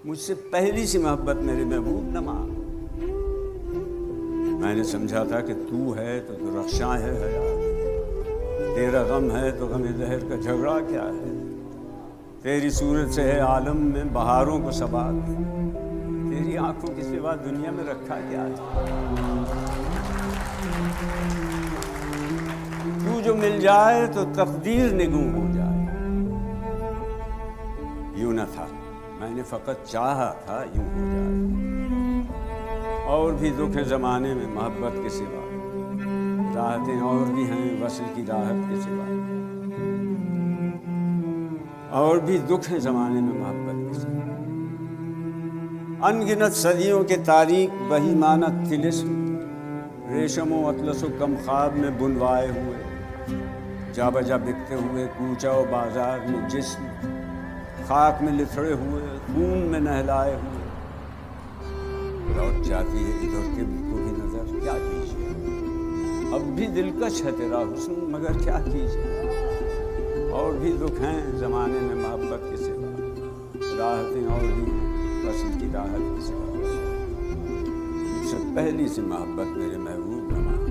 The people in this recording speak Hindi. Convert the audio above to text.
मुझसे पहली सी मोहब्बत मेरे महबूब न मांग। मैंने समझा था कि तू है तो रक्षा है हयात, तेरा गम है तो गम ज़हर का झगड़ा क्या है, तेरी सूरत से है आलम में बहारों को सबात, तेरी आंखों के सिवा दुनिया में रखा क्या है। तू जो मिल जाए तो तकदीर निगूं हो जाए। यूं न था, मैंने फ़कत चाहा था यूं हो जाए। और भी दुख है ज़माने में मोहब्बत के सिवा, राहतें और भी हैं वस्ल की राहत के सिवा। और भी दुख है ज़माने में मोहब्बत के सिवा। अनगिनत सदियों के तारीख बही मानत तिलिस्म, रेशमो अतलसो कम ख्वाब में बुनवाए हुए, जा बजा बिकते हुए कूचा और बाजार में जिस्म, खाक में लिथड़े हुए खून में नहलाए हुए। लौट जाती है इधर के को भी नजर, क्या कीजिए। अब भी दिलकश है तेरा हुस्न मगर क्या कीजिए। और भी दुख हैं ज़माने में मोहब्बत के सिवा, राहतें और भी वस्ल की राहत के सिवा। मुझसे पहली सी मोहब्बत मेरे महबूब न मांग।